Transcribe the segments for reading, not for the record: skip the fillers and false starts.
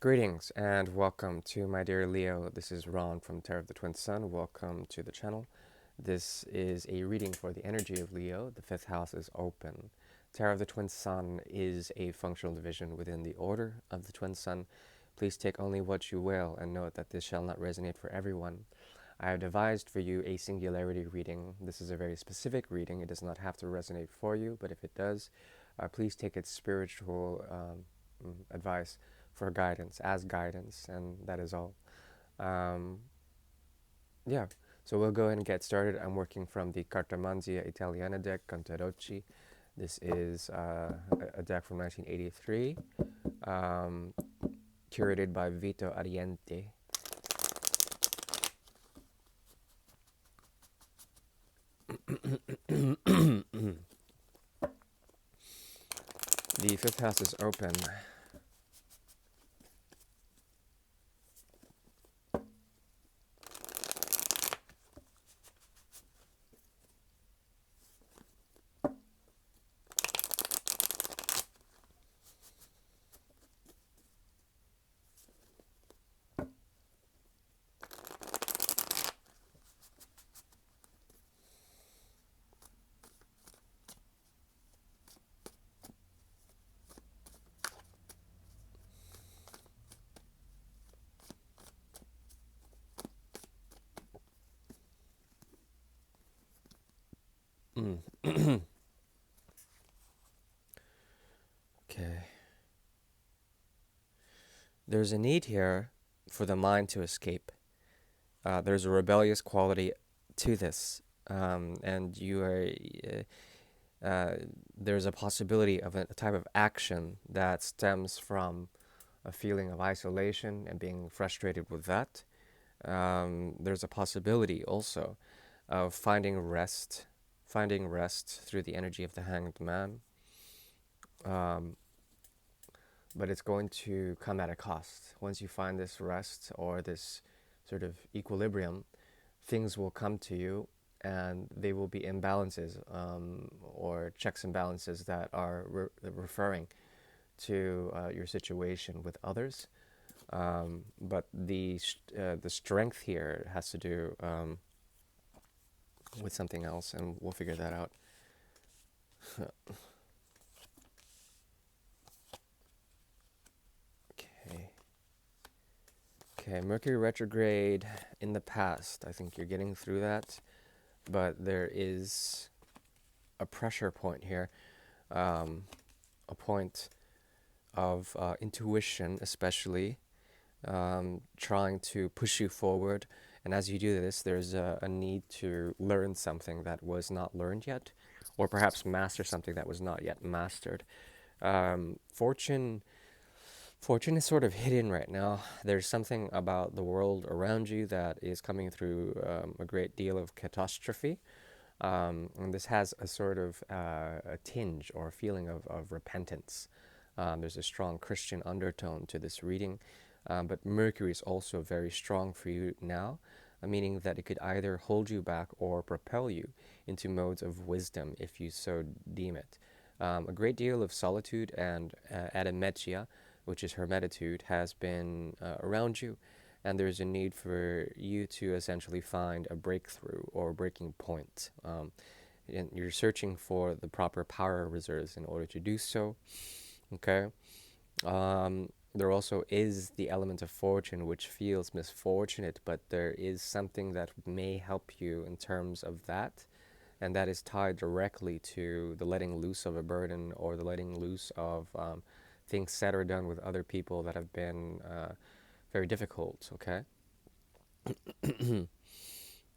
Greetings and welcome to my dear Leo. This is Ron from Terror of the Twin Sun. Welcome to the channel. This is a reading for the energy of Leo. The fifth house is open. Terror of the Twin Sun is a functional division within the order of the Twin Sun. Please take only what you will and note that this shall not resonate for everyone. I have devised for you a singularity reading. This is a very specific reading. It does not have to resonate for you, but if it does, please take its spiritual advice for guidance, as guidance, and that is all. Um, yeah, so we'll go ahead and get started. I'm working from the Cartamanzia Italiana deck, Cantarocci. This is a deck from 1983, curated by Vito Ariente. The fifth house is open. Okay. There's a need here for the mind to escape. There's a rebellious quality to this, and you are. There's a possibility of a type of action that stems from a feeling of isolation and being frustrated with that. There's a possibility also of finding rest through the energy of the Hanged Man. But it's going to come at a cost. Once you find this rest or this sort of equilibrium, things will come to you and they will be imbalances or checks and balances that are referring to your situation with others. But the strength here has to do with something else, and we'll figure that out. Okay. Okay, Mercury retrograde in the past. I think you're getting through that, but there is a pressure point here, a point of intuition, especially trying to push you forward. And as you do this, there's a need to learn something that was not learned yet, or perhaps master something that was not yet mastered. Fortune is sort of hidden right now. There's something about the world around you that is coming through a great deal of catastrophe. And this has a sort of a tinge or a feeling of repentance. There's a strong Christian undertone to this reading. But Mercury is also very strong for you now, meaning that it could either hold you back or propel you into modes of wisdom if you so deem it. A great deal of solitude and adametia, which is hermetitude, has been around you, and there's a need for you to essentially find a breakthrough or breaking point. And you're searching for the proper power reserves in order to do so. Okay. There also is the element of fortune, which feels misfortunate, but there is something that may help you in terms of that, and that is tied directly to the letting loose of a burden or the letting loose of things said or done with other people that have been very difficult, okay?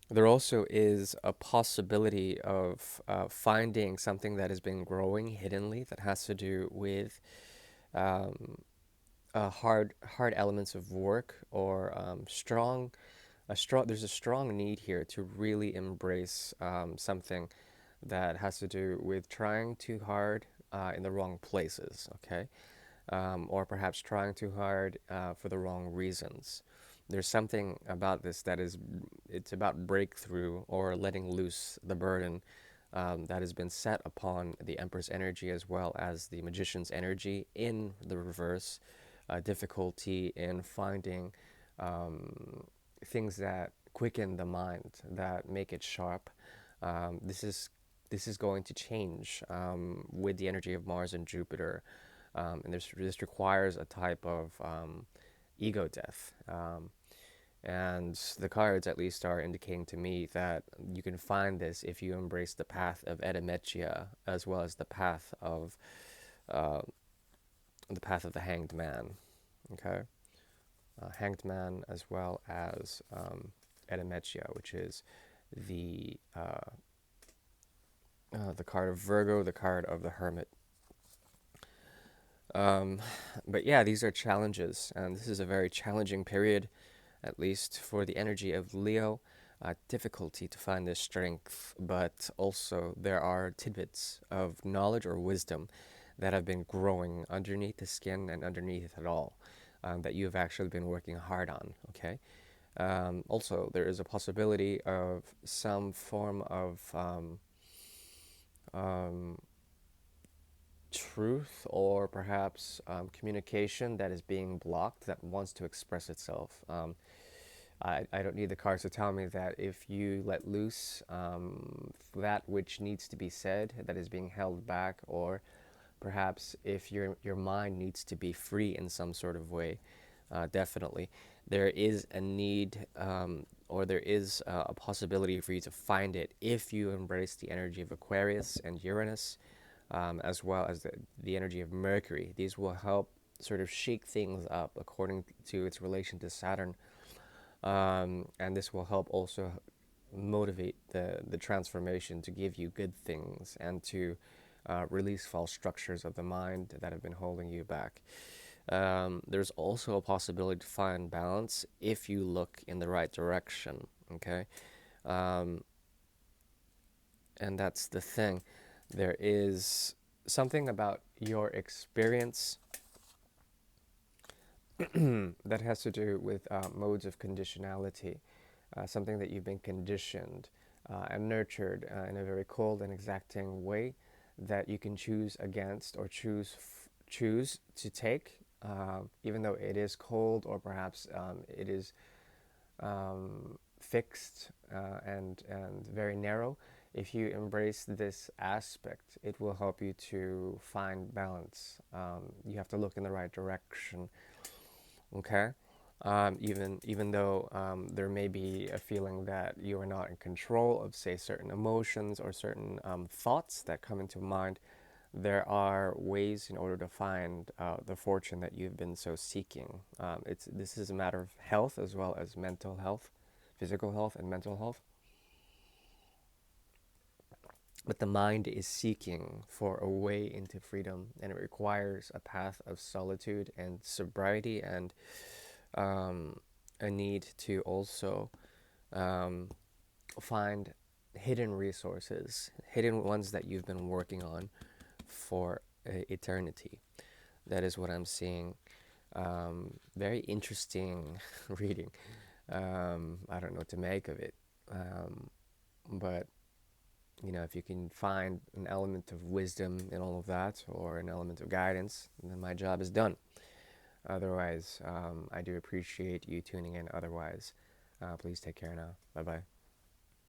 There also is a possibility of finding something that has been growing hiddenly that has to do with hard elements of work or there's a strong need here to really embrace something that has to do with trying too hard in the wrong places, okay? Or perhaps trying too hard for the wrong reasons. There's something about this it's about breakthrough or letting loose the burden that has been set upon the Empress energy as well as the Magician's energy in the reverse. difficulty in finding things that quicken the mind, that make it sharp. This is going to change with the energy of Mars and Jupiter, and this requires a type of ego death. And the cards, at least, are indicating to me that you can find this if you embrace the path of Edamechia, as well as uh, the path of the Hanged Man. Okay, Hanged Man, as well as Edamechia, which is the the card of Virgo, the card of the Hermit. Um, but yeah, these are challenges, and this is a very challenging period, at least for the energy of Leo. Difficulty to find this strength, but also there are tidbits of knowledge or wisdom that have been growing underneath the skin and underneath it all, that you have actually been working hard on. Okay. Also, there is a possibility of some form of um, truth, or perhaps communication that is being blocked, that wants to express itself. I don't need the cards to tell me that if you let loose that which needs to be said, that is being held back, or perhaps if your mind needs to be free in some sort of way, definitely there is a need, or there is a possibility for you to find it if you embrace the energy of Aquarius and Uranus, as well as the energy of Mercury. These will help sort of shake things up according to its relation to Saturn, and this will help also motivate the transformation to give you good things, and to release false structures of the mind that have been holding you back. There's also a possibility to find balance if you look in the right direction. Okay, um, and that's the thing. There is something about your experience that has to do with modes of conditionality, something that you've been conditioned and nurtured in a very cold and exacting way, that you can choose against, or choose to take, even though it is cold, or perhaps it is fixed and very narrow. If you embrace this aspect, it will help you to find balance. You have to look in the right direction. Okay, even though there may be a feeling that you are not in control of, say, certain emotions or certain thoughts that come into mind, there are ways in order to find the fortune that you've been so seeking. This is a matter of health, as well as mental health, physical health and mental health. But the mind is seeking for a way into freedom, and it requires a path of solitude and sobriety, and a need to also um, find hidden resources, hidden ones that you've been working on for eternity. That is what I'm seeing. Very interesting reading. I don't know what to make of it. But, if you can find an element of wisdom in all of that, or an element of guidance, then my job is done. Otherwise, I do appreciate you tuning in. Otherwise, please take care now. Bye bye.